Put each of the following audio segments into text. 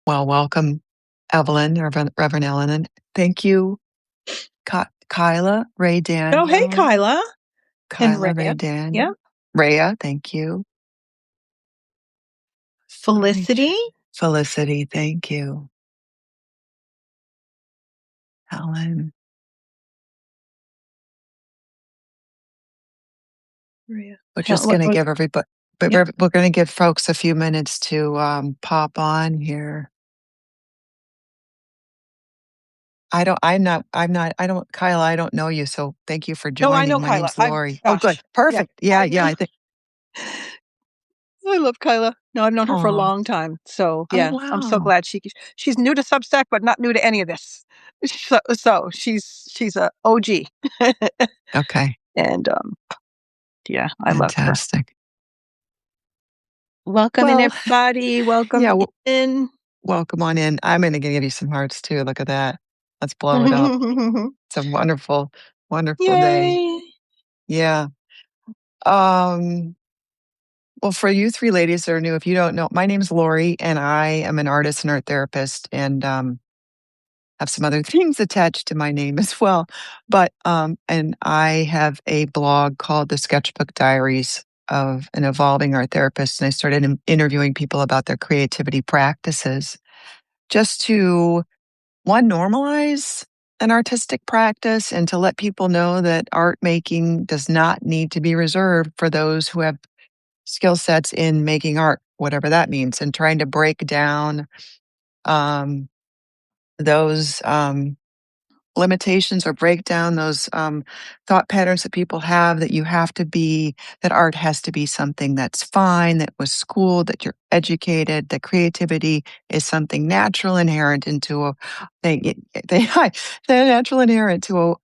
Well, welcome, Evelyn, Reverend Ellen. Thank you, Kyla, Ray Oh, hey, Daniel. Kyla. And Kyla, Ray Rhea. Yeah. Daniel. Rhea, thank you. Felicity. Felicity, thank you. Helen. Rhea. We're just going to give everybody, but Yep. we're going to give folks a few minutes to pop on here. Kyla, I don't know you, so thank you for joining. No, I know My Kyla. name's Laurie. Oh, good. Perfect. Yeah. Yeah. I think. I love Kyla. No, I've known her for a Aw. long time. So, Oh, yeah, I'm so wow. glad she's new to Substack, but not new to any of this. So she's a OG. Okay. And yeah, I love her. Fantastic. Welcome in, Well, everybody. Welcome yeah, in. welcome on in. I'm going to give you some hearts too. Look at that. Let's blow it up. It's a wonderful, wonderful day. Yay. Yeah. Well, for you three ladies that are new, if you don't know, my name's Laurie, and I am an artist and art therapist, and have some other things attached to my name as well. But and I have a blog called The Sketchbook Diaries of an Evolving Art Therapist, and I started interviewing people about their creativity practices, just to normalize an artistic practice and to let people know that art making does not need to be reserved for those who have skill sets in making art, whatever that means, and trying to break down um, those limitations or break down those thought patterns that people have, that art has to be something that's fine, that was schooled, that you're educated, that creativity is something natural inherent into a they they're natural inherent to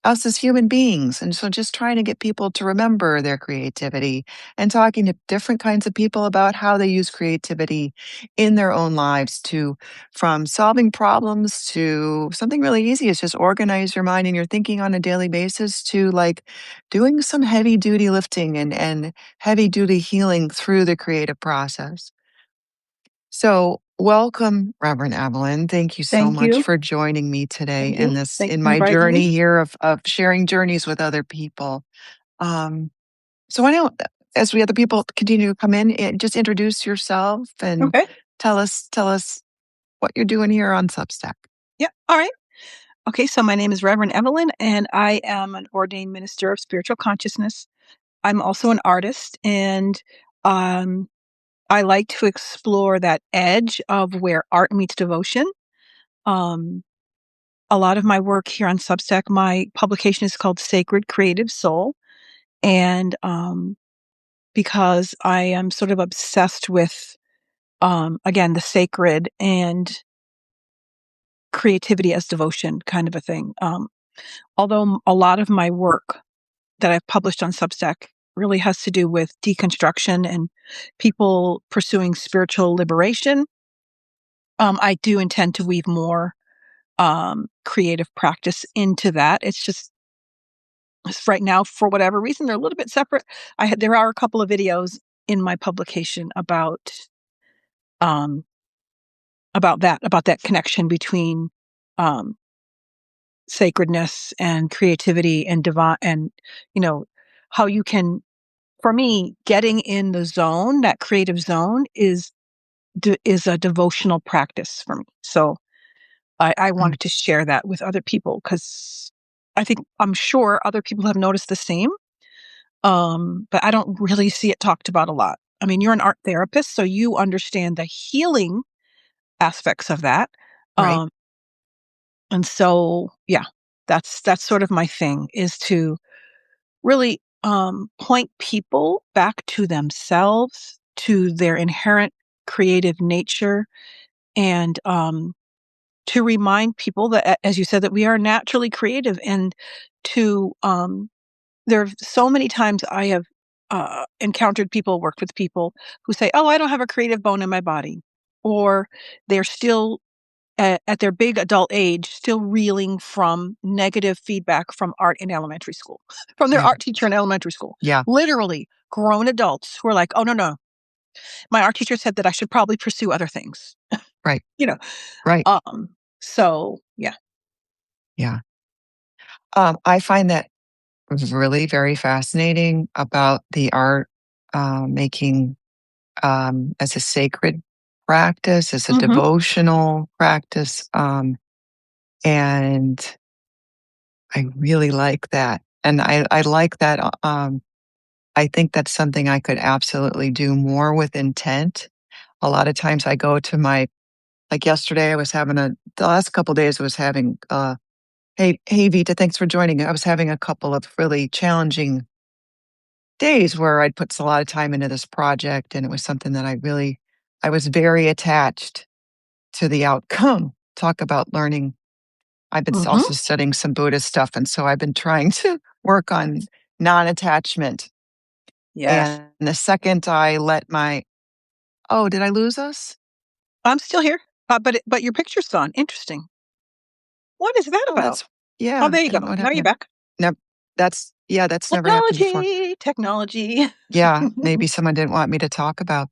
us as human beings. And so just trying to get people to remember their creativity and talking to different kinds of people about how they use creativity in their own lives, to from solving problems to something really easy is just organize your mind and your thinking on a daily basis, to like doing some heavy duty lifting and heavy duty healing through the creative process. So welcome, Reverend Evelyn. Thank you so Thank much you. for joining me today in Thanks for my inviting journey me. here of sharing journeys with other people. So I know, as we other people continue to come in, just introduce yourself and Okay. tell us what you're doing here on Substack. Yeah. All right. Okay, so my name is Reverend Evelyn, and I am an ordained minister of spiritual consciousness. I'm also an artist, and um, I like to explore that edge of where art meets devotion. Um, a lot of my work here on Substack, my publication is called Sacred Creative Soul, and because I am sort of obsessed with, again, the sacred and creativity as devotion kind of a thing. Although a lot of my work that I've published on Substack really has to do with deconstruction and people pursuing spiritual liberation. I do intend to weave more creative practice into that. It's right now, for whatever reason, they're a little bit separate. There are a couple of videos in my publication um, about that connection between um, sacredness and creativity and divine, and how you can, for me, getting in the zone, that creative zone, is a devotional practice for me. So I Mm. wanted to share that with other people, because I'm sure other people have noticed the same. But I don't really see it talked about a lot. I mean, you're an art therapist, so you understand the healing aspects of that. Right. Um, and so, yeah, that's sort of my thing, is to really point people back to themselves, to their inherent creative nature, and to remind people that, as you said, that we are naturally creative. And to there are so many times I have encountered people, worked with people who say, "Oh, I don't have a creative bone in my body," or they're still at their big adult age, still reeling from negative feedback from art in elementary school, from their Yeah. art teacher in elementary school. Yeah. Literally grown adults who are like, "Oh, no, no. My art teacher said that I should probably pursue other things." Right. you know. Right. Um, so yeah. Yeah. I find that really very fascinating about the art, making, as a sacred practice, as a Mhm. devotional practice, and I really like that, and I like that, I think that's something I could absolutely do more with intent. A lot of times I go to my like yesterday, I was having the last couple days I was having, hey Vita, thanks for joining. I was having a couple of really challenging days where I'd put a lot of time into this project, and it was something that I was very attached to the outcome. Talk about learning. I've been Mhm. also studying some Buddhist stuff, and so I've been trying to work on non-attachment. Yes. And the second I let my oh, did I lose us? I'm still here. But your picture's gone. Interesting. What is that Oh, about? that's Oh, yeah. there you I don't go. know what Now you're happened. back. Never. That's yeah. That's never happened before. Technology, technology. Yeah, maybe someone didn't want me to talk about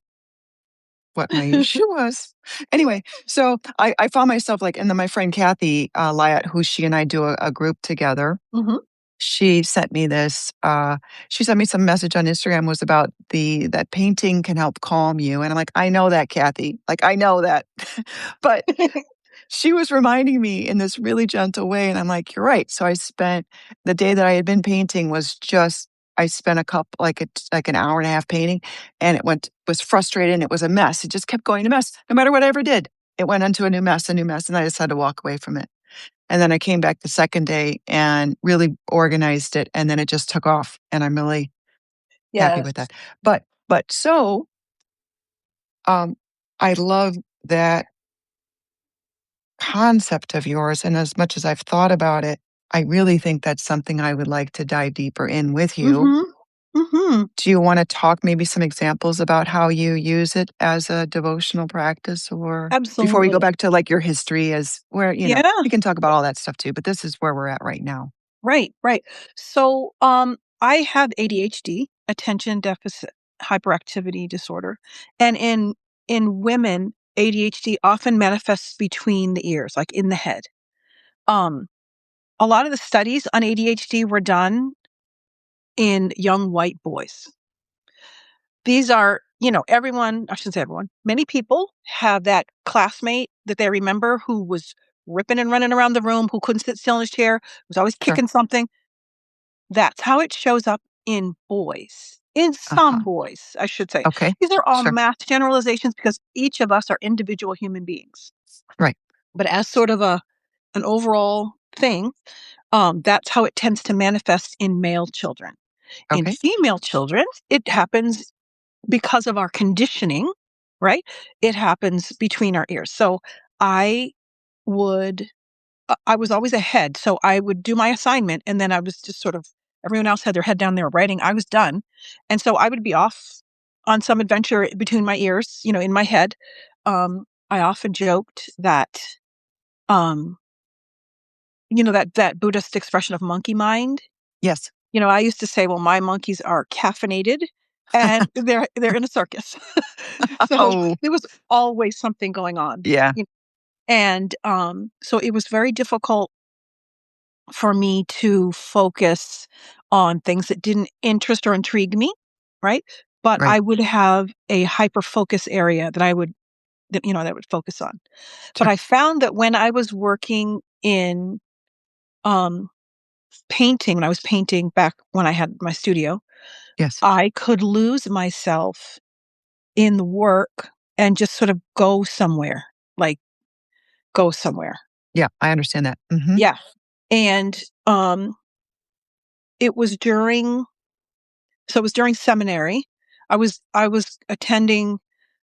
what my issue was. Anyway, so I found myself like, and then my friend Kathy Lyatt, who she and I do a group together. Mhm. She sent me this. She sent me some message on Instagram was about the that painting can help calm you, and I'm like, I know that, Kathy. Like I know that, but she was reminding me in this really gentle way, and I'm like, "You're right." So I spent the day that I had been painting was just I spent a couple like an hour and a half painting, and it went was frustrating, it was a mess. It just kept going to mess. No matter what I ever did, it went into a new mess, and I just had to walk away from it. And then I came back the second day and really organized it, and then it just took off, and I'm really happy with Yes. that. But um, I love that concept of yours, and as much as I've thought about it, I really think that's something I would like to dive deeper in with you. Mhm. Mhm. Do you wanna talk maybe some examples about how you use it as a devotional practice or before we go Absolutely. back to, like, your history as where Yeah. we can talk about all that stuff too, but this is where we're at right now. Right, right. So, I have ADHD, attention deficit hyperactivity disorder, and in women, ADHD often manifests between the ears, like in the head. Um, a lot of the studies on ADHD were done in young white boys. These are, everyone, I shouldn't say everyone, many people have that classmate that they remember who was ripping and running around the room, who couldn't sit still in his chair, was always Sure. kicking something. That's how it shows up in boys. In some Uh-huh. boys, I should say. Okay. These are all Sure. mass generalizations because each of us are individual human beings. Right. But as sort of an overall thing, that's how it tends to manifest in male children. In Okay. female children, it happens because of our conditioning, right? It happens between our ears. So I would I was always ahead, so I would do my assignment, and then I was just sort of everyone else had their head down, they were writing, I was done, and so I would be off on some adventure between my ears, in my head. I often joked that, um, that Buddhist expression of monkey mind. Yes. I used to say, "Well, my monkeys are caffeinated, and they're in a circus." So, Oh, there was always something going on, yeah. and, so it was very difficult for me to focus on things that didn't interest or intrigue me, right? But Right. I would have a hyper focus area that I would focus on. But Sure. I found that when I was working in um, painting, when I was painting back when I had my studio, Yes. I could lose myself in the work and just sort of go somewhere, like go somewhere. Yeah, I understand that. Mhm. Yeah. And it was during So it was during seminary. I was attending,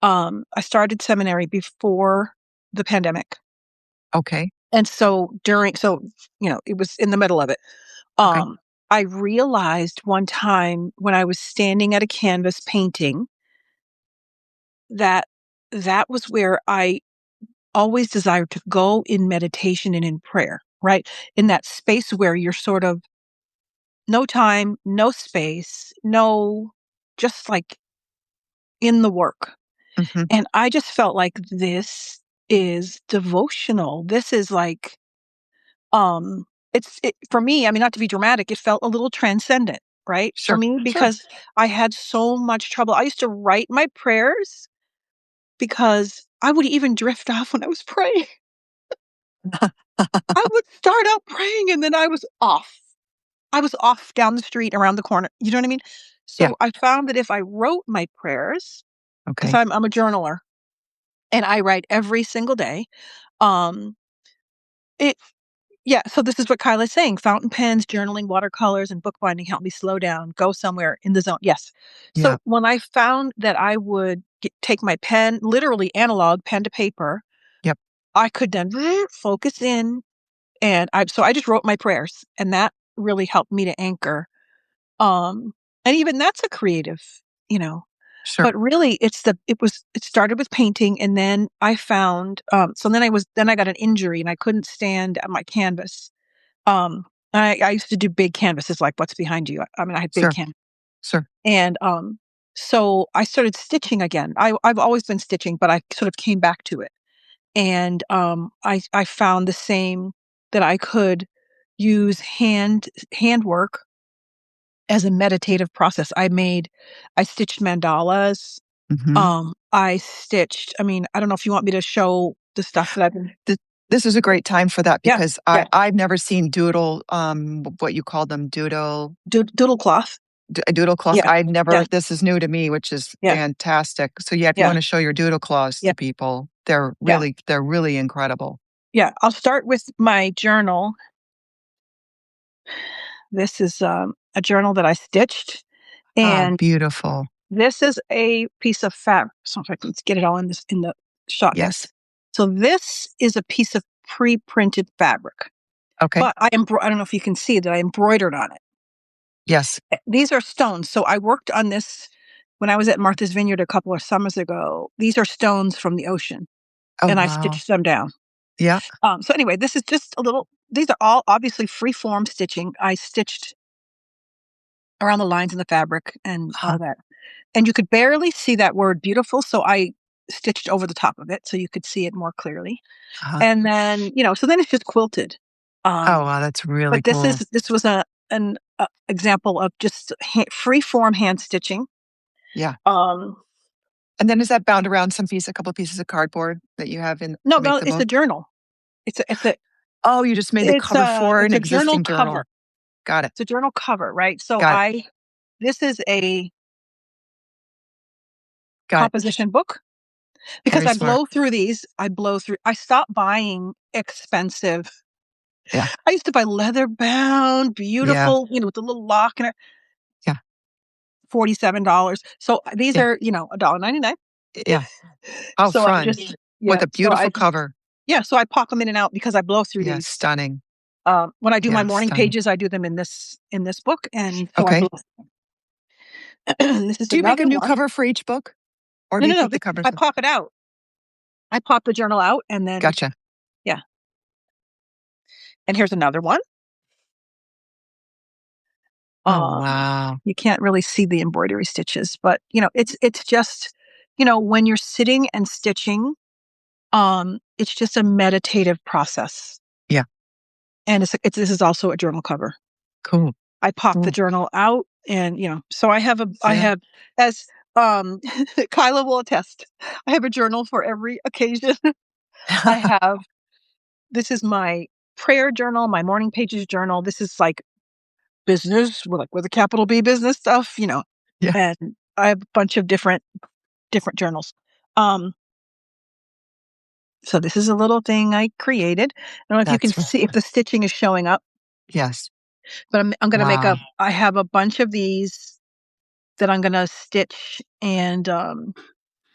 I started seminary before the pandemic. Okay. And so it was in the middle of it. Okay. Um, I realized one time when I was standing at a canvas painting that that was where I always desired to go in meditation and in prayer, right? In that space where you're sort of no time, no space, no, just like in the work. Mhm. And I just felt like this. is devotional. This is like, um, for me, I mean, not to be dramatic, it felt a little transcendent, right? For Sure. me, Sure. because I had so much trouble. I used to write my prayers because I would even drift off when I was praying. I would start out praying and then I was off. I was off down the street around the corner. You know what I mean? Yeah. So I found that if I wrote my prayers, because Okay. I'm a journaler and I write every single day, um, it yeah, so this is what Kyla's saying. Fountain pens, journaling, watercolors, and bookbinding help me slow down, go somewhere in the zone. Yes. Yeah. So when I found that I would take my pen, literally analog, pen to paper, Yep. I could then focus in, and I just wrote my prayers, and that really helped me to anchor. Um, and even that's a creative, you know. Sure. But really, it started with painting, and then I found, so then I got an injury, and I couldn't stand at my canvas. Um, I used to do big canvases like what's behind you. I mean, I had big Sure. can Sure. and, so I started stitching again. I've always been stitching, but I sort of came back to it. And, I found the same that I could use handwork as a meditative process. I stitched mandalas. Hmm. I mean, I don't know if you want me to show the stuff that I've been. Th This is a great time for that Yeah, because yeah, I've never seen doodle, what you call them, doodle cloth. doodle cloths. Yeah, I've yeah, never this is new to me, which is yeah, fantastic. So, yeah, if you yeah, wanna show your doodle cloths yeah, to people, yeah. they're really incredible. Yeah, I'll start with my journal. This is, a journal that I stitched, Oh, and beautiful. this is a piece of fabric. So if I can get it all in the shot here. Yes. So this is a piece of pre-printed fabric, Okay. but I don't know if you can see that I embroidered on it. Yes. These are stones. So I worked on this when I was at Martha's Vineyard a couple of summers ago. These are stones from the ocean, Oh, and I wow. stitched them down. Yeah. So anyway, this is just a little. These are all obviously free form stitching. I stitched around the lines in the fabric and Uh-huh. all that. And you could barely see that word beautiful, so I stitched over the top of it so you could see it more clearly. Uh-huh. And then, so then it's just quilted. Oh, Um, wow, that's really but cool. this was an example of just free form hand stitching. Yeah. Um, And then is that bound around a couple pieces of cardboard that you have in no, to make no, the it's a book? journal. Oh, you just made the cover for an It's a journal existing cover. journal. Got it. It's a journal cover, right? So Got it. this is a Got it. composition book. Because Very smart. I blow through I stopped buying expensive. Yeah. I used to buy leather bound, Yeah. beautiful, with the little lock and Yeah. $47. So these Yeah. are, $1.99. Yeah. Oh, So I fun. just With yeah, a so I beautiful just cover. yeah, so I pop them in and out because I blow through Yeah, these. stunning. When I do my Yeah, morning stunning. pages, I do them in this book, and so I Okay. blow. This is Do you make a another new one. cover for each book, or No, do no, you no. keep the covers? I pop it out. I pop the journal out, and then Gotcha. yeah. And here's another one. Oh, Um, wow. you can't really see the embroidery stitches, but, it's just, when you're sitting and stitching, it's just a meditative process. Yeah. And it's this is also a journal cover. Cool. I pop the Cool. journal out and, so I Yeah. have, as, Kyla will attest, I have a journal for every occasion. I have This is my prayer journal, my morning pages journal. This is like business, with a capital B business stuff, Yeah. and I have a bunch of different journals. Um, so this is a little thing I created. I don't know if you can That's see if the stitching is showing up, yes. but I'm gonna make Wow. I have a bunch of these that I'm gonna stitch and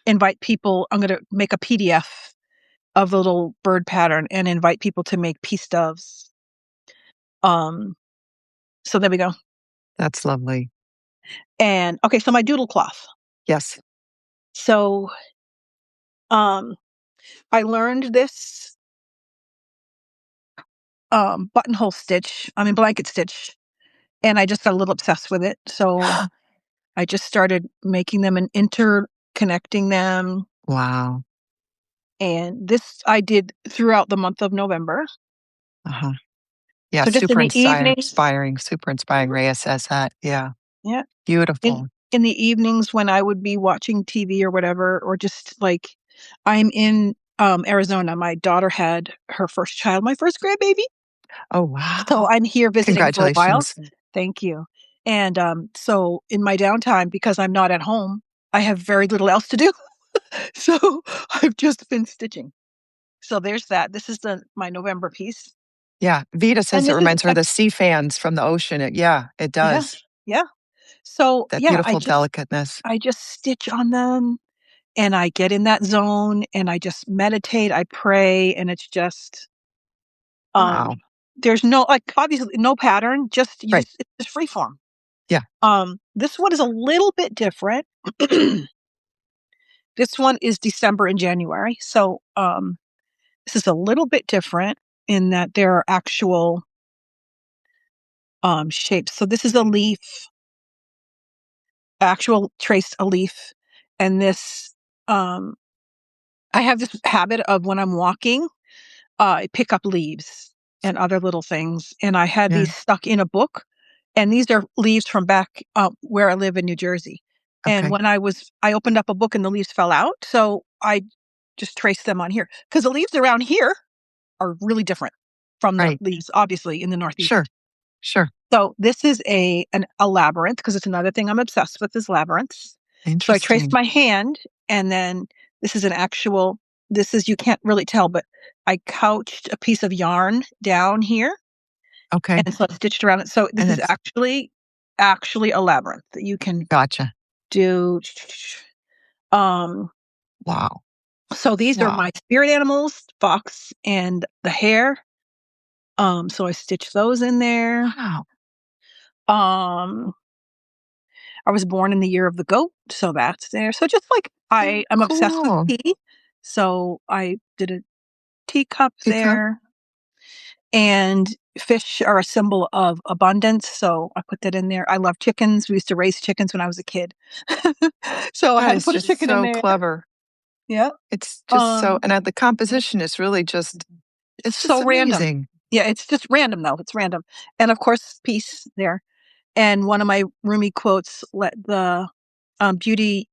invite people. I'm gonna make a PDF of the little bird pattern and invite people to make peace doves. Um, so there we go. That's lovely. And okay, so my doodle cloth. Yes. So um, I learned this buttonhole stitch. I mean blanket stitch, and I just got a little obsessed with it. So I just started making them and interconnecting them. Wow. And this I did throughout the month of November. Uh-huh. Yeah, So just in the evenings, super inspiring. mhm, Rhea says that. Yeah. yeah, in Beautiful. in the evenings when I would be watching TV or whatever, or just like I'm in Arizona. My daughter had her first child, my first grandbaby. Oh, So wow. I'm here visiting for a while. Congratulations. Thank you. And so in my downtime, because I'm not at home, I have very little else to do. So I've just been stitching. So there's that. This is the my November piece. Yeah. Vita And says it this is reminds her of the sea fans from the ocean. Yeah, it yeah, does. yeah. So That yeah, beautiful delicateness. I just stitch on them and I get in that zone and I just meditate, I pray, and it's just Wow. there's no like obviously no pattern, Right. it's just free form. Yeah. This one is a little bit different. This one is December and January. So this is a little bit different in that there are actual shapes. So this is a leaf, actual traced a leaf, and this um I have this habit of when I'm walking, I pick up leaves and other little things, and I had Yeah. these stuck in a book, and these are leaves from back where I live in New Jersey. And Okay. when I opened up a book and the leaves fell out, so I just traced them on here because the leaves around here are really different from the Right. leaves, obviously in the Sure. Northeast. Sure. So this is a labyrinth because it's another thing I'm obsessed with is labyrinths. So I traced Interesting. my hand, and then this is an actual. This is you can't really tell, but I couched a piece of yarn down here, Okay. and so I stitched around it. So this And is it's actually a labyrinth that you can gotcha. do. Um, Wow. so these are Wow. my spirit animals, fox and the hare. So I stitched those in there. Wow. Um, I was born in the year of the goat, so that's there. So just like Oh, I am obsessed with cool. tea, so I did a teacup Teacup. there. And fish are a symbol of abundance, so I put that in there. I love chickens. We used to raise chickens when I was a kid. So I That had to is put a just chicken in so there. clever. Yeah. It's just so, Um, and the composition is really just, it's it's just so random. amazing. Yeah, it's just random though. It's random. And of course, peace there. And one of my Rumi quotes, let the beauty,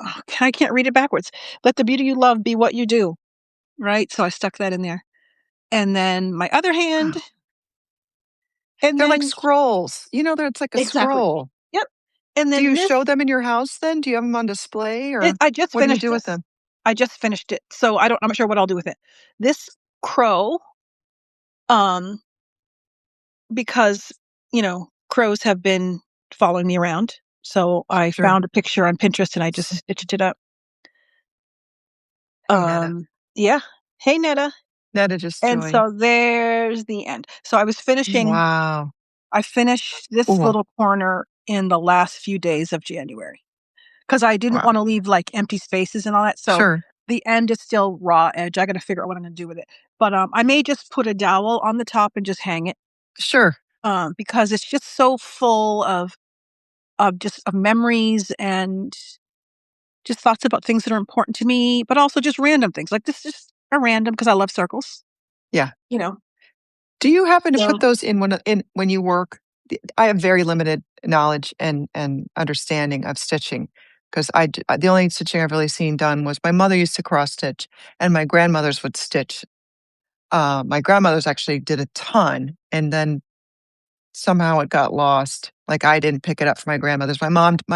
oh, I can't read it backwards. Let the beauty you love be what you do. Right. So I stuck that in there. And then my other hand, Wow. and They're like then scrolls. It's like a exactly. scroll. Yep. And Do then you this, show them in your house then? Do you have them on display or I just what do you finished do with this. them? I just finished it. So I'm not sure what I'll do with it. This crow, um, because, crows have been following me around. So I Sure. found a picture on Pinterest and I just stitched it up. Hey, Netta. Yeah. Hey, Netta. Netta just And joined. so there's the end. So Wow. I finished this Cool. little corner in the last few days of January because I didn't Wow. want to leave like empty spaces and all that. So Sure. the end is still raw edge. I got to figure out what I'm going to do with it. But I may just put a dowel on the top and just hang it Sure. because it's just so full of memories and just thoughts about things that are important to me, but also just random things. Like this is just a random because I love circles, Yeah. you know. Do you happen to put So those in when you work? I have very limited knowledge and understanding of stitching because the only stitching I've really seen done was my mother used to cross stitch and my grandmothers would stitch. My grandmothers actually did a ton, and then somehow it got lost. Like I didn't pick it up for my grandmothers. My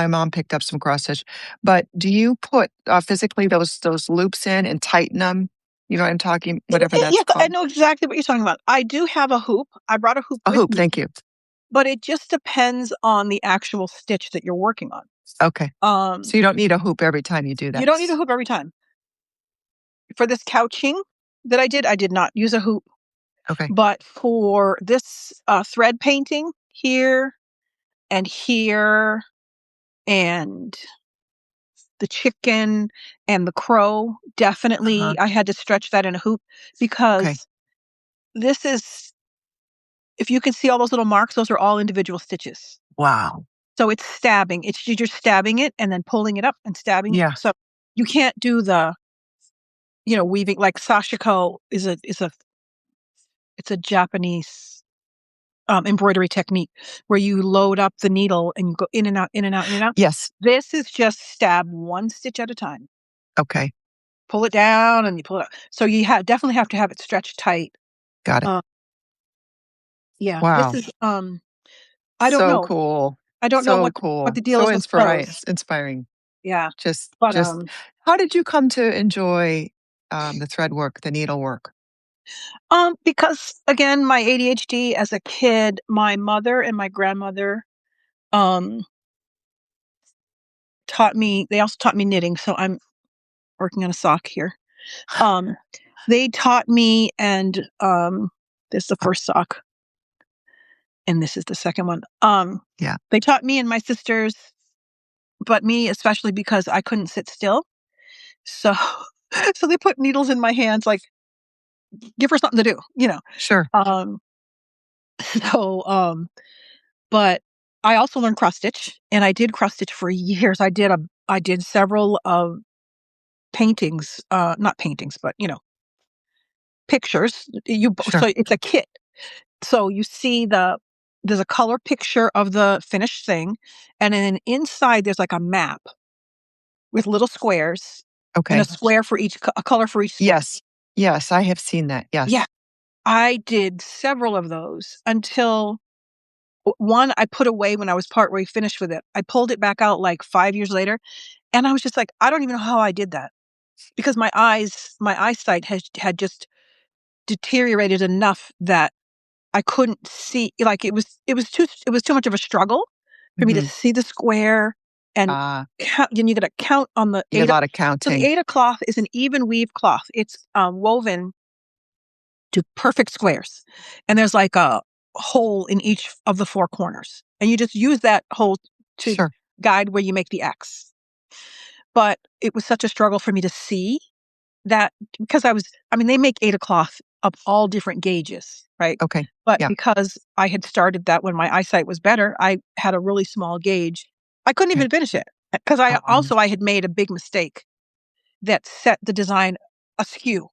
mom picked up some cross stitch. But do you put physically those loops in and tighten them? You know what I'm talking, whatever that's yes, I called. know exactly what you're talking about. I do have a hoop. I brought a hoop A with hoop. me, Thank you. but it just depends on the actual stitch that you're working on. Okay. Um, So you don't need a hoop every time you do you that. don't need a hoop every time. For this couching that I did not use a hoop. Okay. But for this thread painting here and here and the chicken and the crow, Uh-huh. definitely I had to stretch that in a hoop Okay. because this is, if you can see all those little marks, those are all individual stitches. Wow. So it's stabbing. You're stabbing it and then pulling it up and stabbing it. Yeah. So you can't do weaving like sashiko it's a Japanese embroidery technique where you load up the needle and you go in and out, in and out, in and out. Yes. This is just stab one stitch at a time. Okay. Pull it down and you pull it up. So you definitely have to have it stretched tight. Got it. Uh, yeah, this Wow. is I don't So know. cool. I don't know So what cool. the deal So is with clothes. inspiring. Yeah, but Just how did you come to enjoy the thread work, the needlework? because again, my ADHD as a kid, my mother and my grandmother um they also taught me knitting, so I'm working on a sock here. Um they taught me and this is the first sock and this is the second one. Yeah, They taught me and my sisters, but me especially because I couldn't sit still. So so they put needles in my hands like give her something to do. sure. Um so but I also learned cross stitch and I did cross stitch for years. I did several paintings, not paintings, but pictures. Sure. So it's a kit. So you see there's a color picture of the finished thing, and then inside there's like a map with little squares and a Okay. square for a color for each square. Yes. Yes, I have seen that. Yeah, Yes. I did several of those until one I put away when I was partway finished with it. I pulled it back out like 5 years later, and I was just like, I don't even know how I did that because my eyesight had just deteriorated enough that I couldn't see. Like it was too much of a struggle for me to Hmm. see the square and Uh, count. And you got to count on the you did a Ada. lot of So the counting. Ada cloth is an even weave cloth. It's woven to perfect squares, and there's like a hole in each of the four corners, and you just use that hole to Sure. guide where you make the X. But it was such a struggle for me to see that because I mean, they make Ada cloth of all different gauges, right? Okay. But Yeah. because I had started that when my eyesight was better, I had a really small gauge. I couldn't Okay. even finish it because I had made a big mistake that set the design askew,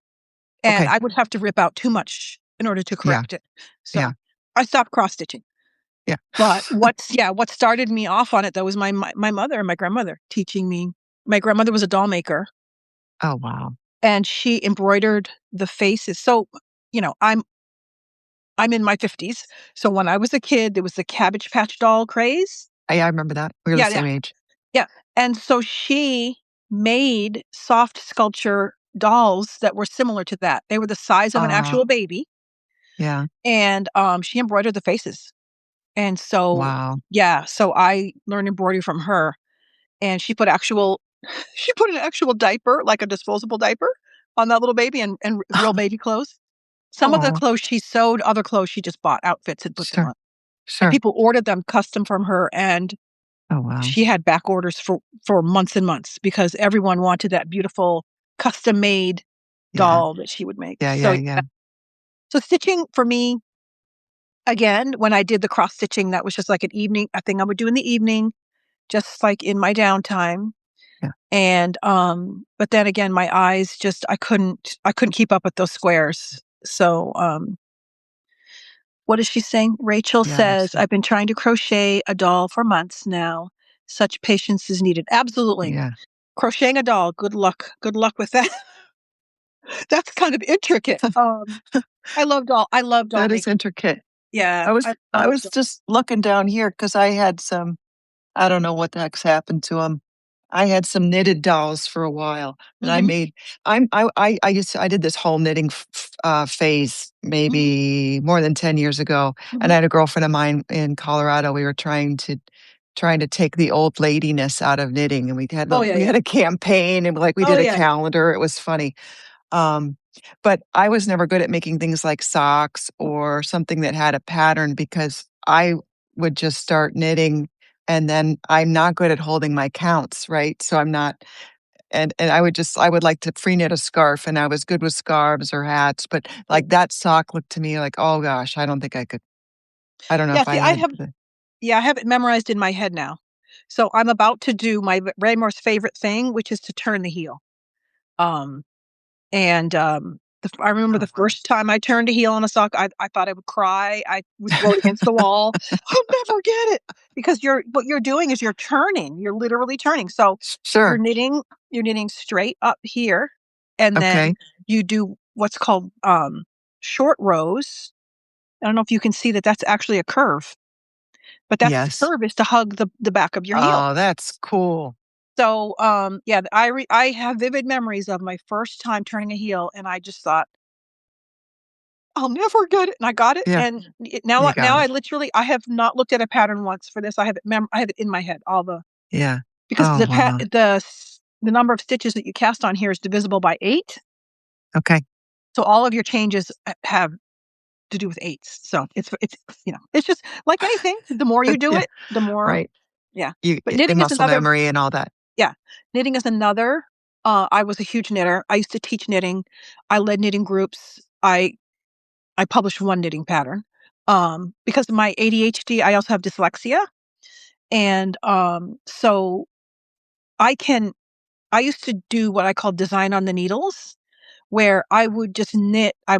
and Okay. I would have to rip out too much in order to Yeah. correct it. So Yeah. I stopped cross stitching. Yeah. But what started me off on it though was my mother and my grandmother teaching me. My grandmother was a doll maker Oh, wow. and she embroidered the faces. So, I'm in my 50s. So when I was a kid, there was the Cabbage Patch doll craze. I remember that. We were the Yeah, yeah, same age. yeah. And so she made soft sculpture dolls that were similar to that. They were the size of an Uh, actual baby, yeah. and she embroidered the faces. And so, Wow. yeah, so I learned embroidery from her, and she put she put an actual diaper, like a disposable diaper, on that little baby and real baby clothes. Some of the Oh, clothes she sewed, other clothes she just bought outfits and put them sure. on. And Sure. people ordered them custom from her, and Oh, wow. she had back orders for months and months because everyone wanted that beautiful custom-made Yeah. doll that she would make. Yeah. So, Yeah. yeah. Yeah. So stitching for me, again, when I did the cross stitching, that was just like a thing I would do in the evening, just like in my downtime. Yeah. And but then again, my eyes just I couldn't keep up with those squares. So what is she saying? Rachel Yeah. says, I've been trying to crochet a doll for months now. Such patience is needed. Absolutely. Yeah. Crocheting a doll. Good luck. Good luck with that. That's kind of intricate. I love doll That is making. intricate. Yeah, I I love was doll. just looking down here because I had some I don't know what the heck's happened to them. I had some knitted dolls for a while, and I Mhm, made I did this whole knitting phase mhm. maybe more than 10 years ago, and Mhm. I had a girlfriend of mine in Colorado. We were trying to take the old ladiness out of knitting, and Oh yeah, we yeah. had a campaign, and, like, we Oh did a yeah. calendar. It was funny. Um, but I was never good at making things like socks or something that had a pattern because I would just start knitting and then I'm not good at holding my counts, right? So I'm not and I would like to free knit a scarf and I was good with scarves or hats, but Yeah. like that sock looked to me like, "Oh gosh, I don't think I could." I don't know Yeah, if I see, had the I have it memorized in my head now. So I'm about to do my Raymore's favorite thing, which is to turn the heel. Um And, I remember Oh, the first time I turned a heel on a sock, I thought I would cry. I would throw it against the wall. I'll never get it because what you're doing is you're turning. You're literally turning. So you're sure. knitting straight up here, and then Okay. you do what's called short rows. I don't know if you can see that that's actually a curve, but that's the Yes. curve is to hug the back of your heel. Oh, that's cool. So, yeah, I have vivid memories of my first time turning a heel, and I just thought, "I'll never get it," and I got it, Yeah, and it now you I now got I it. literally I have not looked at a pattern once for this. I have it in my head, all the Yeah. because Oh, wow. the number of stitches that you cast on here is divisible by 8, Okay. so all of your changes have to do with 8s. So it's just like anything, the more you do Yeah, it, the more right. yeah. You But knitting is muscle another memory and all that. Yeah, knitting is another I was a huge knitter. I used to teach knitting. I led knitting groups. I published one knitting pattern. Because of my ADHD, I also have dyslexia, and, so I can I used to do what I call design on the needles, where I would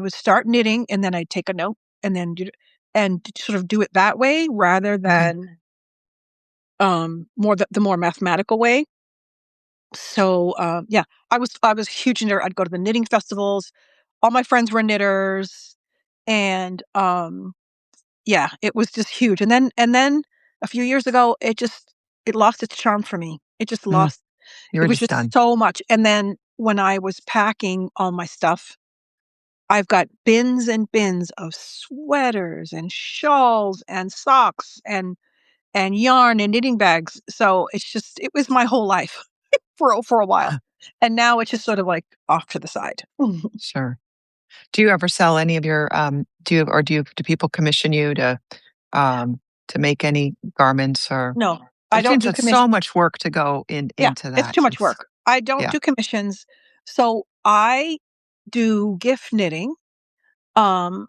start knitting, and then I'd take a note, and then sort of do it that way rather Okay. than, more the more mathematical way. So, yeah, I was a huge knitter. I'd go to the knitting festivals. All my friends were knitters, and, yeah, it was just huge. And then a few years ago, it lost its charm for me. Mm, you It were was just just done. so much. And then when I was packing all my stuff, I've got bins and bins of sweaters and shawls and socks and yarn and knitting bags. So it was my whole life for a while. And now it's just sort of like off to the side. Sure. Do you ever sell any of your, do people commission you to make any garments or No, I there don't seems do like so commission. much work to go Yeah, into it's that. too much It's work. I don't yeah, do commissions. So I do gift knitting, um,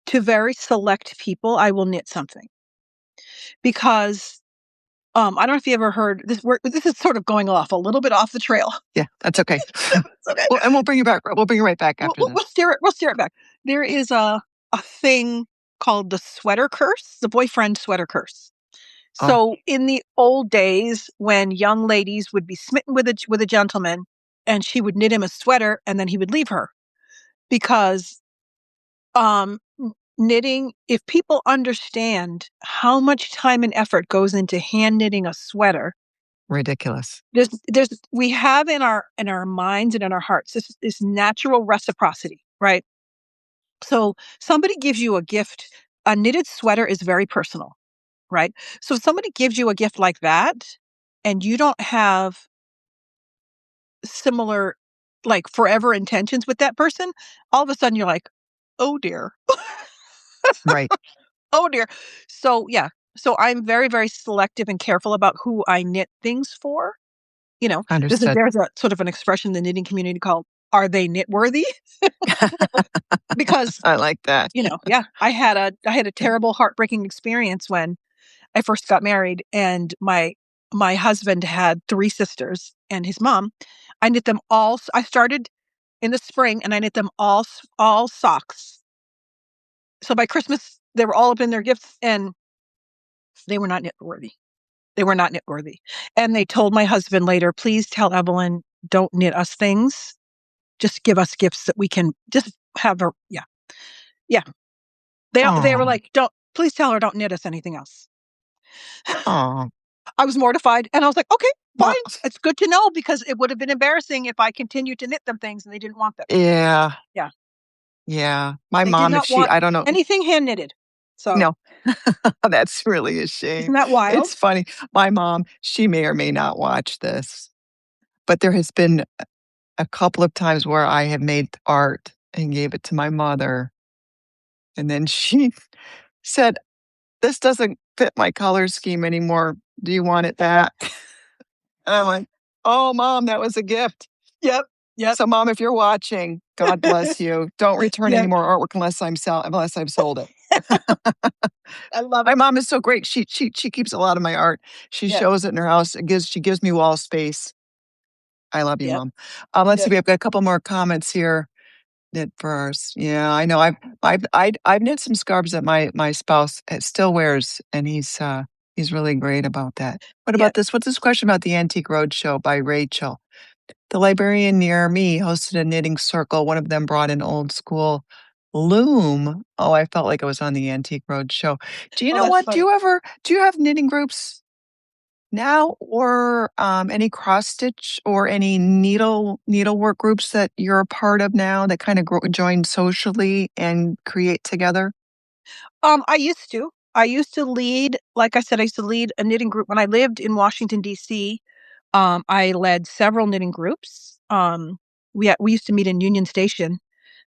to very select people. I will knit something because, I don't know if you ever heard this. This is sort of going off a little bit off the trail. yeah, that's okay. It's okay. Well, and we'll bring you back. We'll bring you right back after this. We'll steer it back. There is a thing called the sweater curse, the boyfriend sweater curse. Oh, So in the old days, when young ladies would be smitten with a gentleman, and she would knit him a sweater, and then he would leave her because knitting. If people understand how much time and effort goes into hand knitting a sweater, ridiculous. there's we have in our minds and in our hearts this natural reciprocity, right? So somebody gives you a gift. A knitted sweater is very personal, right? So if somebody gives you a gift like that, and you don't have similar, like, forever intentions with that person, all of a sudden you're like, "Oh dear. Right. Oh dear." So, yeah. So I'm very, very selective and careful about who I knit things for. Understood. There's a sort of an expression in the knitting community called, "Are they knit worthy?" Because, I like that. yeah, I had a terrible heartbreaking experience when I first got married, and my husband had 3 sisters and his mom. I started in the spring, and I knit them all socks. So by Christmas, they were all up in their gifts, and they were not knit worthy. They were not knit worthy. And they told my husband later, "Please tell Evelyn, don't knit us things. Just give us gifts that we can just have a." Yeah. Yeah. They were Oh, like, "Don't Please tell her don't knit us anything else." oh. I was mortified, and I was like, "Okay, fine. Well, It's good to know because it would have been embarrassing if I continued to knit them things and they didn't want them." yeah, Yeah. yeah. My They did mom, if not she, want I don't know, anything hand knitted. So, no, that's really a shame. isn't that wild? It's funny. My mom, she may or may not watch this, but there has been a couple of times where I have made art and gave it to my mother, and then she said, "This doesn't fit my color scheme anymore. Do you want it back?" And I'm like, "Oh, mom, that was a gift." Yep. Yep. So, mom, if you're watching, God bless you. Don't return any Yep. more artwork unless I've sold it. I love My it. mom is so great. She keeps a lot of my art. She Yep. shows it in her house. She gives me wall space. I love you, Yep. mom. Let's see. Yep. We have got a couple more comments here. Knit first. Yeah, I know. I've knit some scarves that my spouse, still wears, and he's really great about that. What Yeah. about this? What's this question about the Antique Roadshow by Rachel? The librarian near me hosted a knitting circle. One of them brought an old school loom. Oh, I felt like I was on the Antique Roadshow. Do you Oh, know that's what? funny. Do you have knitting groups now, or any cross stitch or any needlework groups that you're a part of now that kind of join socially and create together? I used to. I used to lead, like I said, I used to lead a knitting group when I lived in Washington, DC. I led several knitting groups. We used to meet in Union Station,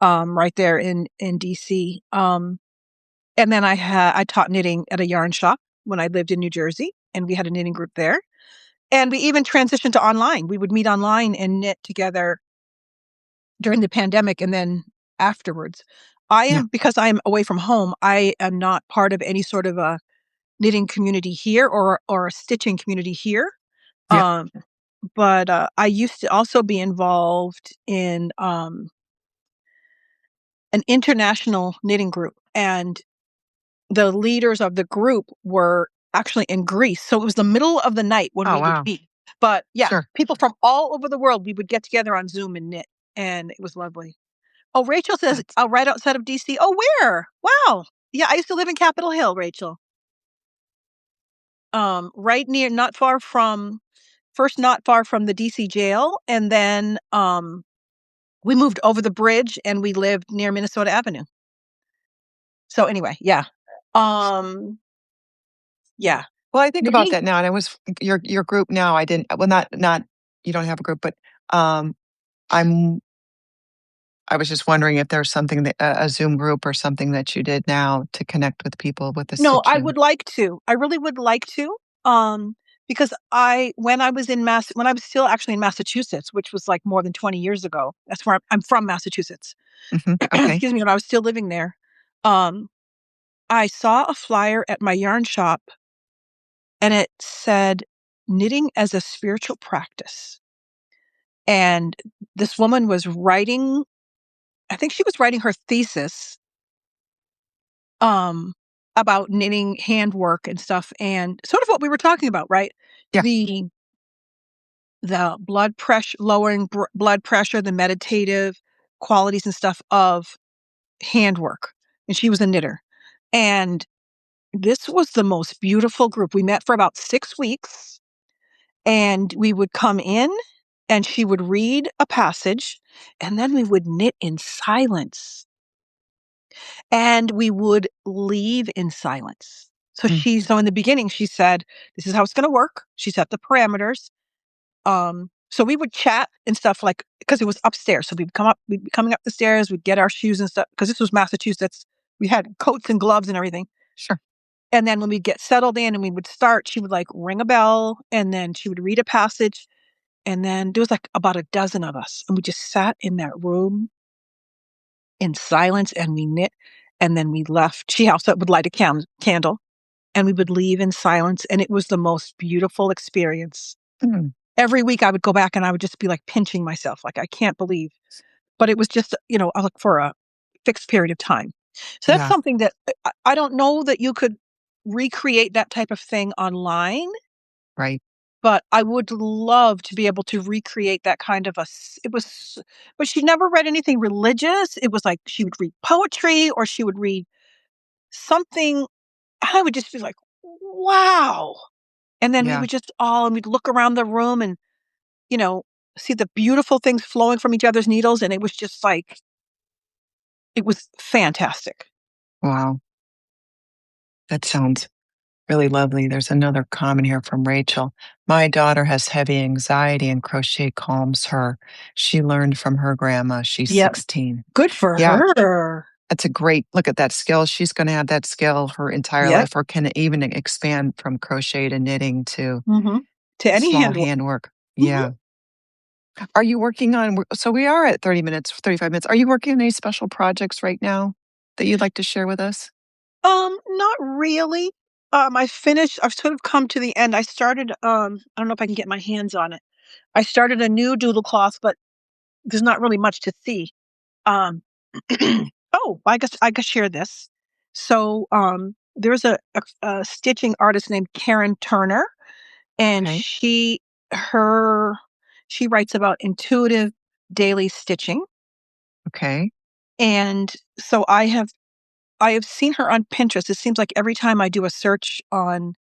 right there in DC. And then I taught knitting at a yarn shop when I lived in New Jersey, and we had a knitting group there. And we even transitioned to online. We would meet online and knit together during the pandemic and then afterwards. Yeah, Because I am away from home, I am not part of any sort of a knitting community here or a stitching community here. yeah. Um, but I used to also be involved in an international knitting group, and the leaders of the group were actually in Greece. So it was the middle of the night when Oh, we would wow. meet. But yeah, Sure. people from all over the world, we would get together on Zoom and knit, and it was lovely. Oh, Rachel says, That's right outside of DC. Oh, where? Wow. Yeah, I used to live in Capitol Hill, Rachel. Right near, not far from, first not far from the DC jail, and then we moved over the bridge and we lived near Minnesota Avenue. So anyway, yeah. Um, yeah. well, I think about Knitting? that now, and I was your group now. I didn't. Well, not you don't have a group, but I'm I was just wondering if there's something that a Zoom group or something that you did now to connect with people with the No, I stitching. would like to. I really would like to. Because when I was when I was still actually in Massachusetts, which was like more than 20 years ago. That's where I'm from, Massachusetts. Mhm, okay. Excuse me, when I was still living there. Um, I saw a flyer at my yarn shop, and it said knitting as a spiritual practice. And this woman was writing, I think she was writing her thesis um about knitting handwork and stuff, and sort of what we were talking about, right? Yeah, The blood pressure, lowering blood pressure, the meditative qualities and stuff of handwork. And she was a knitter. And this was the most beautiful group. We met for about 6 weeks, and we would come in and she would read a passage, and then we would knit in silence, and we would leave in silence. mm, So in the beginning she said, this is how it's going to work. She set the parameters. So we would chat and stuff, like, because it was upstairs. So we'd be coming up the stairs, we'd get our shoes and stuff, because this was Massachusetts. We had coats and gloves and everything. sure. And then when we'd get settled in and we would start, she would like ring a bell, and then she would read a passage. And then there was like about a dozen of us. And we just sat in that room in silence and we knit. And then we left. She also would light a candle, and we would leave in silence. And it was the most beautiful experience. Mm, Every week I would go back and I would just be like pinching myself, like, I can't believe. But it was just, I look for a fixed period of time. So that's yeah, something that I don't know that you could recreate that type of thing online, right. but I would love to be able to recreate that kind of it was, but she never read anything religious. It was like she would read poetry or she would read something. And I would just be like, wow. And then we Yeah, would and we'd look around the room and, you know, see the beautiful things flowing from each other's needles. And it was just like, it was fantastic. wow. That sounds really lovely. There's another comment here from Rachel. My daughter has heavy anxiety and crochet calms her. She learned from her grandma. She's Yep. 16. Good for Yeah, her. that's a great look at that skill. She's going to have that skill her entire Yep. life, or can even expand from crochet to knitting to Hmm. To any small handwork. handwork. Hmm. Yeah. Are you working on, so we are at 30 minutes, 35 minutes. Are you working on any special projects right now that you'd like to share with us? Not really. I've sort of come to the end. I don't know if I can get my hands on it. I started a new doodle cloth, but there's not really much to see. Oh, I guess I could share this. So, there's a stitching artist named Karen Turner, and Okay. her she writes about intuitive daily stitching. Okay. And so I have seen her on Pinterest. It seems like every time I do a search on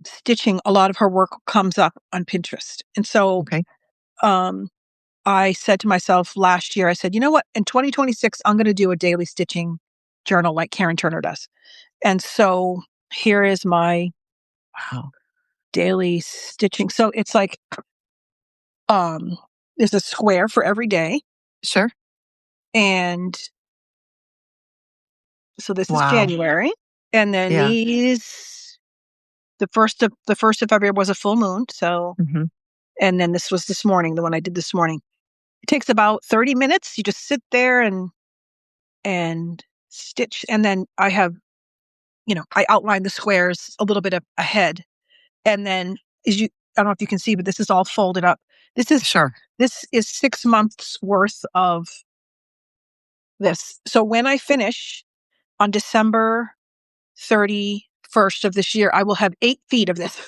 stitching, a lot of her work comes up on Pinterest. And so Okay. um I said to myself last year, I said, you know what? In 2026, I'm going to do a daily stitching journal like Karen Turner does. And so here is my Wow. daily stitching. So it's like, um, there's a square for every day. Sure. And so this is Wow. January. And then Yeah. the first of February was a full moon. So, Hmm. and then this was this morning, the one I did this morning. It takes about 30 minutes. You just sit there and stitch. And then I outline the squares a little bit ahead. And then I don't know if you can see, but this is all folded up. This is, Sure. this is 6 months worth of this. So when I finish on December 31st of this year, I will have 8 feet of this.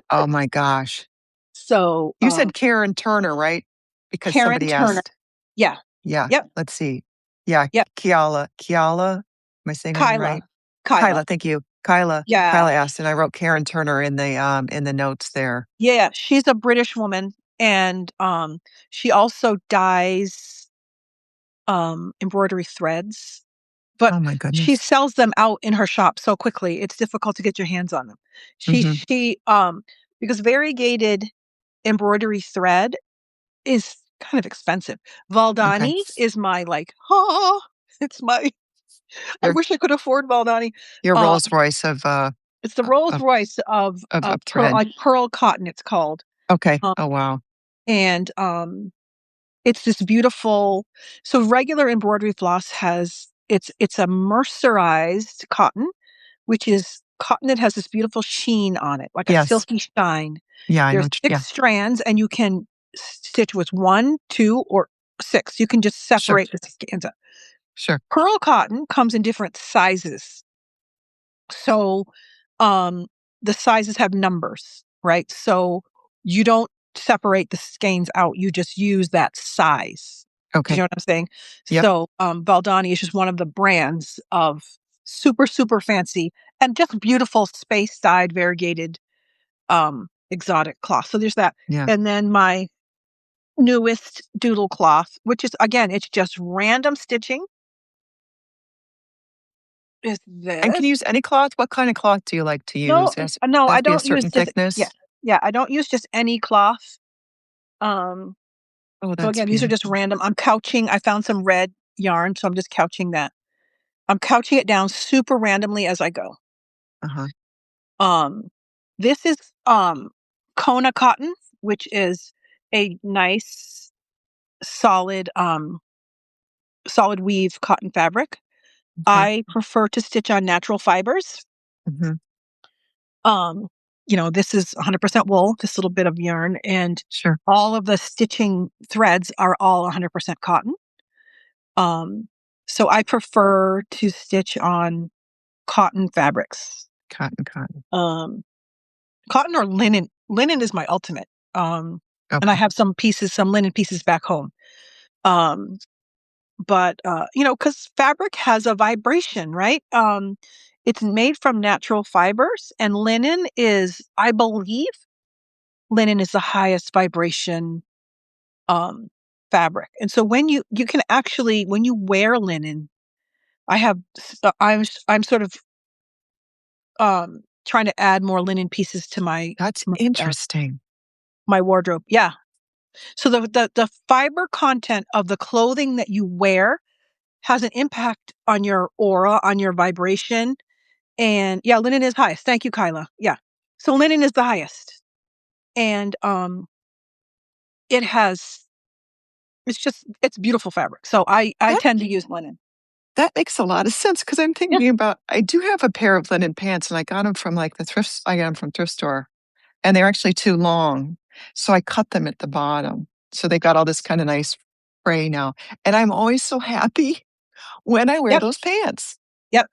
Oh my gosh. So, You said Karen Turner, right? Because Karen somebody Turner. asked. Yeah. Yeah. Yep. Let's see. Yeah. Yep. Kiala. Kiala. Am I saying her name Kyla. right? Kyla. Kyla. Thank you. Kyla. Yeah. Kyla asked, and I wrote Karen Turner in the notes there. Yeah. She's a British woman. And she also dyes embroidery threads, but Oh my she goodness. sells them out in her shop so quickly, it's difficult to get your hands on them. Hmm. Because variegated embroidery thread is kind of expensive. Okay. Valdani is my like, oh, it's my I Your wish I could afford Valdani. your Uh, Rolls Royce it's the Rolls of Royce of of pearl, thread. like pearl cotton, it's called. Okay. Um, Oh wow. and It's this beautiful. So regular embroidery floss it's a mercerized cotton, which is cotton that has this beautiful sheen on it, like a Yes. silky shine. Yeah. I know. There's Yeah. six strands, and you can stitch with one, two, or six. You can just Sure. separate the strands. Sure. Pearl cotton comes in different sizes. So um the sizes have numbers, right? So you don't separate the skeins out, you just use that size. Do you Okay. know what I'm saying? Yep. So Valdani is just one of the brands of super, super fancy and just beautiful space dyed variegated exotic cloth. So there's that. Yeah. And then my newest doodle cloth, which is again, it's just random stitching, is And can you this. use any cloth? What kind of cloth do you like to No, use? no, Does it I have to be a don't use certain just thickness? yeah, I don't use just any cloth. Um, Oh, so that's again, these are just beautiful. random. I'm couching. I found some red yarn, so I'm just couching that. I'm couching it down super randomly as I go. Uh-huh. Um, this is Kona cotton, which is a nice solid solid weave cotton fabric. Okay. I prefer to stitch on natural fibers. Hmm. Um, this is 100% wool, this little bit of yarn, and Sure. all of the stitching threads are all 100% cotton. Um, so I prefer to stitch on cotton fabrics. Cotton, cotton. Um, Cotton or linen. Linen is my ultimate. And I Okay. have some linen pieces back home. Um, but because fabric has a vibration, right? It's made from natural fibers, and I believe, linen is the highest vibration um, fabric. And so you can actually, when you wear linen, I'm sort of trying to add more linen pieces to That's my, uh, interesting. my wardrobe. Yeah. So the fiber content of the clothing that you wear has an impact on your aura, on your vibration. And yeah, linen is highest. Thank you, Kyla. Yeah. So linen is the highest. And it has it's beautiful fabric. So I That tend to use linen. that makes a lot of sense because I'm Yeah. thinking about I do have a pair of linen pants and I got them from like I got them from thrift store and they're actually too long. So I cut them at the bottom. So they got all this kind of nice pray now, and I'm always so happy when I wear Yep, those pants, yep,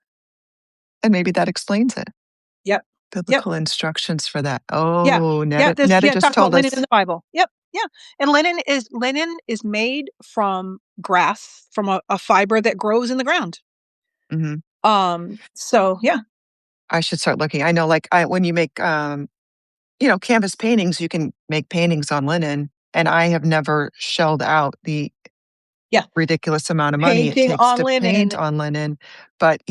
and maybe that explains it. yep, yep. Biblical instructions for that. Yeah, Oh, yeah, Netta it just talks about told linen in us. the Bible. Yep, yeah, and linen is made from grass, from a fiber that grows in the ground. Mhm. So yeah, I should start looking. I know, like, when you make, canvas paintings, you can make paintings on linen, and I have never shelled out the yeah, ridiculous amount of money it painting takes on to paint linen, on linen, but,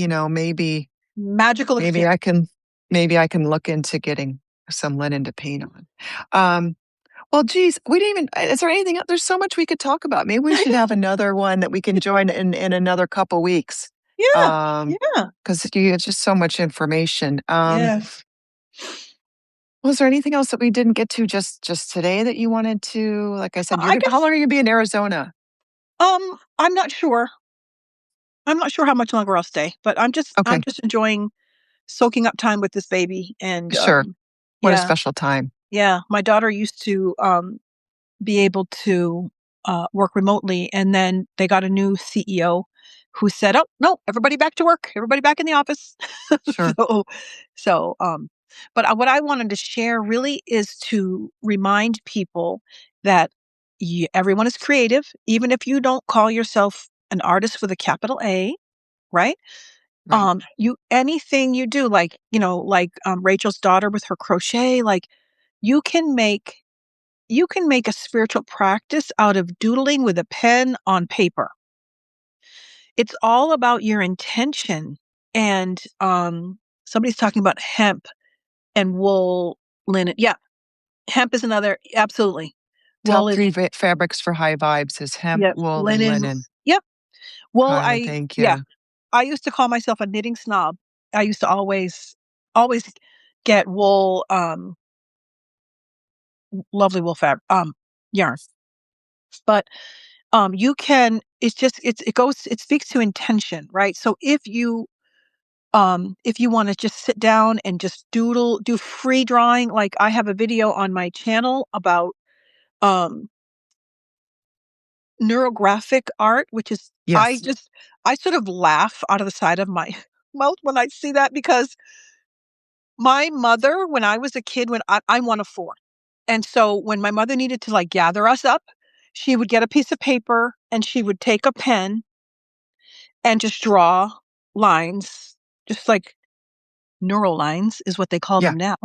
magical maybe experience. maybe I can look into getting some linen to paint on. Um, well, geez, we didn't even is there anything else? There's so much we could talk about. Maybe we I should have know. another one that we can join in another couple weeks. Yeah, Um, yeah, because it's just so much information. yes. Was there anything else that we didn't get to just today that you wanted to like I said, I how guess long are you gonna be in Arizona? I'm not sure. I'm not sure how much longer I'll stay, but I'm Okay, just enjoying soaking up time with this baby, and sure. What a yeah, special time. yeah. My daughter used to be able to work remotely, and then they got a new CEO who said, "Oh no, everybody back to work, everybody back in the office." Sure. so, so, but what I wanted to share really is to remind people that everyone is creative, even if you don't call yourself an artist with a capital A, right? Right. You anything you do, like like Rachel's daughter with her crochet, like you can make you can make a spiritual practice out of doodling with a pen on paper. It's all about your intention. And somebody's talking about hemp and wool linen. Yeah, hemp is another. Absolutely, wool Top is 3 fabrics for high vibes is hemp, yes, wool, and linen. linen. Yep, wool. Carla, I thank Yeah, you. I used to call myself a knitting snob. I used to always get wool, lovely wool fabric, yarn. But you can. It's just it goes. It speaks to intention, right? So if you want to just sit down and just do free drawing, like I have a video on my channel about um neurographic art, which is I Yes. just I sort of laugh out of the side of my mouth when I see that, because my mother, when I was a kid, when I'm one of four, and so when my mother needed to like gather us up, she would get a piece of paper and she would take a pen and just draw lines, just like neural lines is what they call Yeah, them now,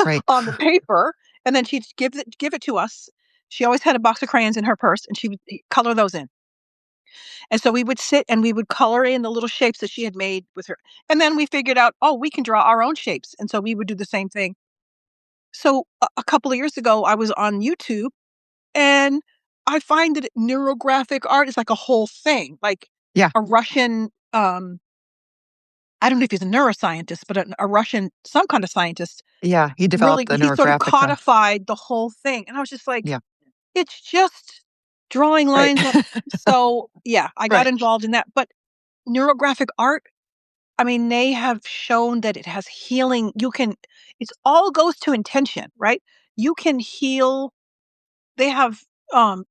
right. on the paper, and then she'd give it to us. She always had a box of crayons in her purse, and she would color those in. And so we would sit and we would color in the little shapes that she had made with her. And then we figured out, oh, we can draw our own shapes. And so we would do the same thing. So a couple of years ago, I was on YouTube, and I find that neurographic art is like a whole thing. Like Yeah, a Russian, I don't know if he's a neuroscientist, but a Russian, some kind of scientist, yeah, he really, developed the he sort of neurographica. codified the whole thing. And I was just like, Yeah, it's just drawing right. lines on. So yeah, I got Right. involved in that. But neurographic art, I mean, they have shown that it has healing. It's all goes to intention, right? You can heal. They have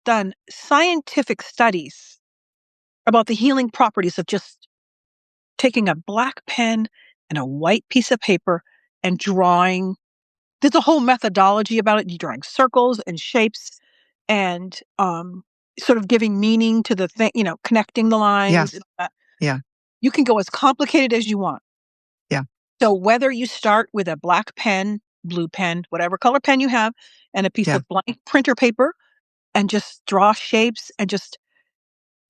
done scientific studies about the healing properties of just taking a black pen and a white piece of paper and drawing. There's a whole methodology about it. You're drawing circles and shapes, and sort of giving meaning to the thing, connecting the Yeah, lines and all that. yeah, You can go as complicated as you want. yeah, So whether you start with a black pen, blue pen, whatever color pen you have, and a piece yeah. of blank printer paper, and just draw shapes and just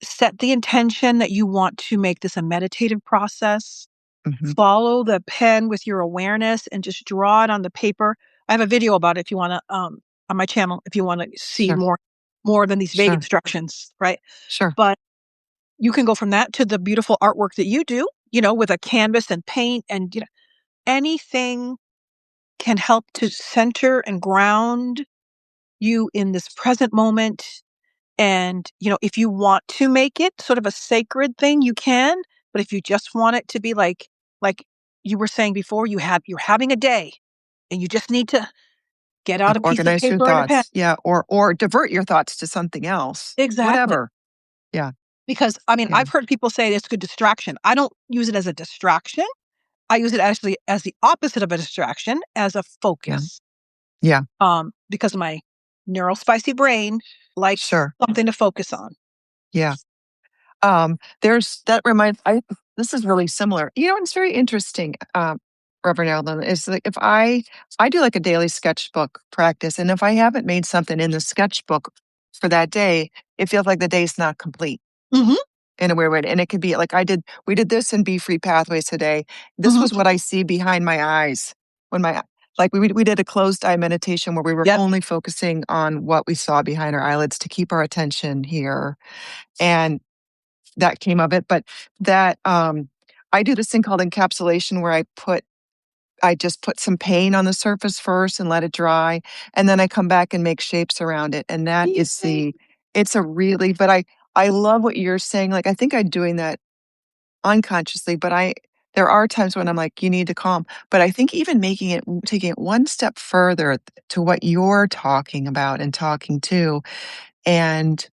set the intention that you want to make this a meditative process. Mhm. Follow the pen with your awareness and just draw it on the paper. I have a video about it if you want to on my channel if you want to see Sure, more than these vague sure, instructions, right? sure. But you can go from that to the beautiful artwork that you do, with a canvas and paint, and anything can help to center and ground you in this present moment. And, if you want to make it sort of a sacred thing, you can. But if you just want it to be like you were saying before, you're having a day and you just need to get out Like, a piece of organize your paper and a pen. thoughts. Yeah, or divert your thoughts to something else. Exactly. Whatever. Yeah. Because, I mean, Yeah. I've heard people say it's a good distraction. I don't use it as a distraction. I use it actually as the opposite of a distraction, as a Yeah. focus. Yeah. Because my neurospicy brain likes Sure. something to focus on. Yeah. There's that reminds I this is really similar. You know, it's very interesting, Reverend Eldon, is like if I do like a daily sketchbook practice, and if I haven't made something in the sketchbook for that day, it feels like the day's not complete Mhm, in a weird way. And it could be like we did this in Be Free Pathways today. This mhm. was what I see behind my eyes when my like we did a closed eye meditation where we were Yep. only focusing on what we saw behind our eyelids to keep our attention here. And that came of it, but that, I do this thing called encapsulation where I just put some paint on the surface first and let it dry, and then I come back and make shapes around it, and that is Amazing. it's a really but I love what you're saying, like, I think I'm doing that unconsciously, but there are times when I'm like, "You need to calm," but I think even taking it one step further to what you're talking about and talking to, and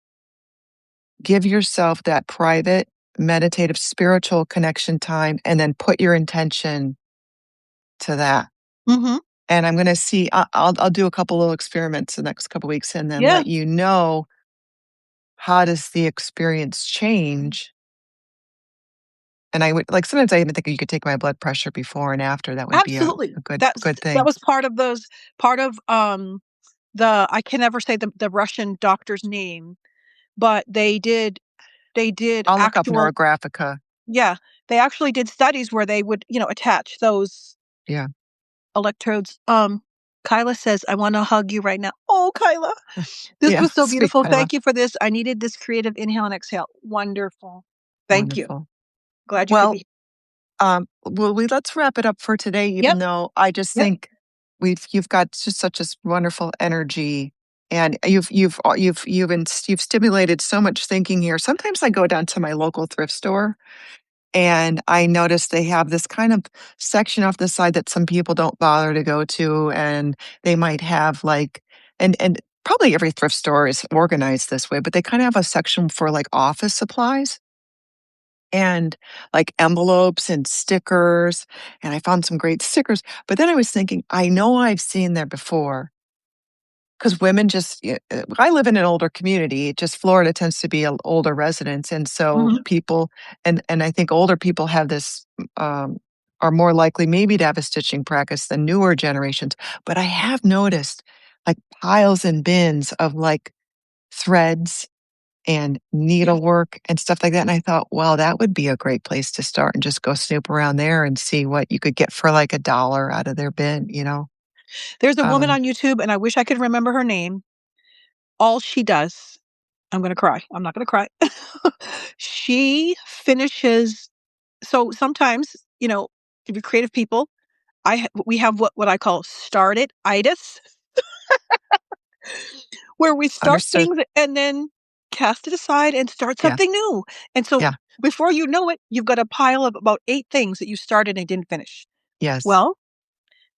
give yourself that private, meditative, spiritual connection time, and then put your intention to that. Mhm. And I'm gonna see I'll do a couple little experiments the next couple weeks and then Yeah. let you know how does the experience change. And I would like, sometimes I even think you could take my blood pressure before and after, that would be Absolutely. a good That thing. was part of, the I can never say the Russian doctor's name, but they did I'll look up actual Neurographica. yeah, they actually did studies where they would, attach those Yeah. electrodes. Kyla says, "I wanna hug you right now." Oh, Kyla, this Yeah, was so sweet beautiful. Kyla. Thank you for this. I needed this creative inhale and exhale. Wonderful. Thank you. Wonderful. Glad you could Well, be well, let's wrap it up for today, Yep, even though I just yep. think you've got just such a wonderful energy, and you've stimulated so much thinking here. Sometimes I go down to my local thrift store, and I notice they have this kind of section off the side that some people don't bother to go to, and they might have like, and probably every thrift store is organized this way, but they kind of have a section for like office supplies and like envelopes and stickers, and I found some great stickers, but then I was thinking, I know I've seen there before because women I live in an older community, just Florida tends to be older residents, and so Mhm. people and I think older people have this, are more likely maybe to have a stitching practice than newer generations, but I have noticed, like, piles and bins of, like, threads and Yes. needlework and stuff like that, and I thought, "Wow, that would be a great place to start and just go snoop around there and see what you could get for, like, a dollar out of their bin," you know? There's a woman Um, on YouTube, and I wish I could remember her name. All she does I'm gonna cry. I'm not gonna cry. She finishes so sometimes, if you're creative people, we have what I call start it itis, where we start Understood. things and then cast it aside and start Yeah, something new. And so yeah, before you know it, you've got a pile of about 8 things that you started and didn't finish. yes, Well,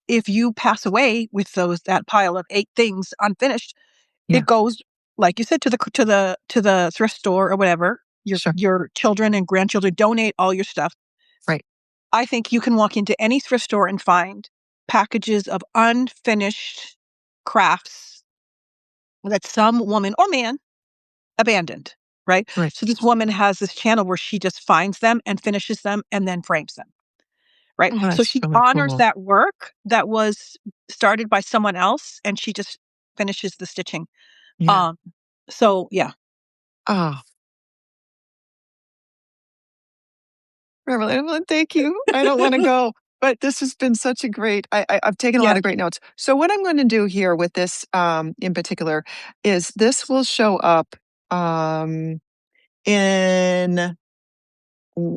if you pass away with that pile of 8 things unfinished, yeah, it goes, like you said, to the thrift store or whatever. sure, Your children and grandchildren donate all your stuff. right, I think you can walk into any thrift store and find packages of unfinished crafts that some woman or man abandoned, right? right. So this woman has this channel where she just finds them and finishes them and then frames them, right? Oh, So that's she really honors cool. that work that was started by someone else and she just finishes the stitching. Yeah. Um, so yeah. Oh, Evelyn, thank you. I don't wanna go, but this has been such a great I've taken a lot Yeah. of great notes. So what I'm gonna do here with this, in particular, is this will show up, in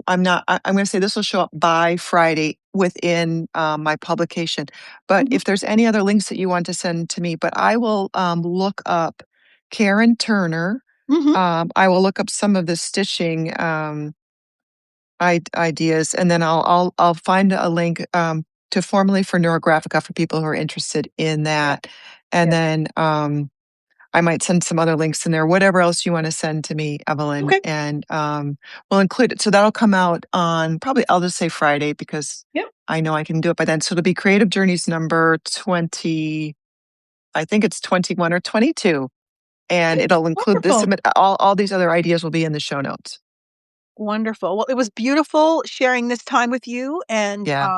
I'm gonna say this will show up by Friday within, my publication, but Mhm. if there's any other links that you want to send to me, but I will, look up Karen Turner, Mhm. I will look up some of the stitching, ideas, and then I'll find a link, to formally for Neurographica for people who are interested in Yeah. that, and Yeah. then, I might send some other links in there, whatever else you wanna send to me, Evelyn, Okay. and, we'll include it. So that'll come out on probably I'll just say Friday because Yep. I know I can do it by then. So it'll be Creative Journeys number 20, I think it's 21 or 22, and Okay. it'll include this Wonderful. submit all these other ideas will be in the show notes. Wonderful. Well, it was beautiful sharing this time with you, and, Yeah,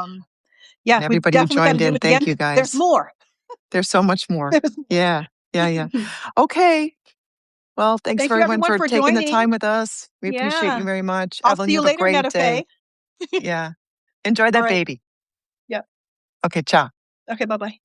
yeah, and we everybody who definitely gotta joined do in, it again. thank you There's guys. more. There's so much more. There's Yeah, yeah, yeah. more. Okay. Well, thanks Thank for you everyone everyone for for taking the joining. time with us. We appreciate you Yeah. very much. I'll Evelyn, see you you have a later, great day. Metape. Yeah. Enjoy that Alright. baby. Yep. Okay, ciao. Okay, bye-bye.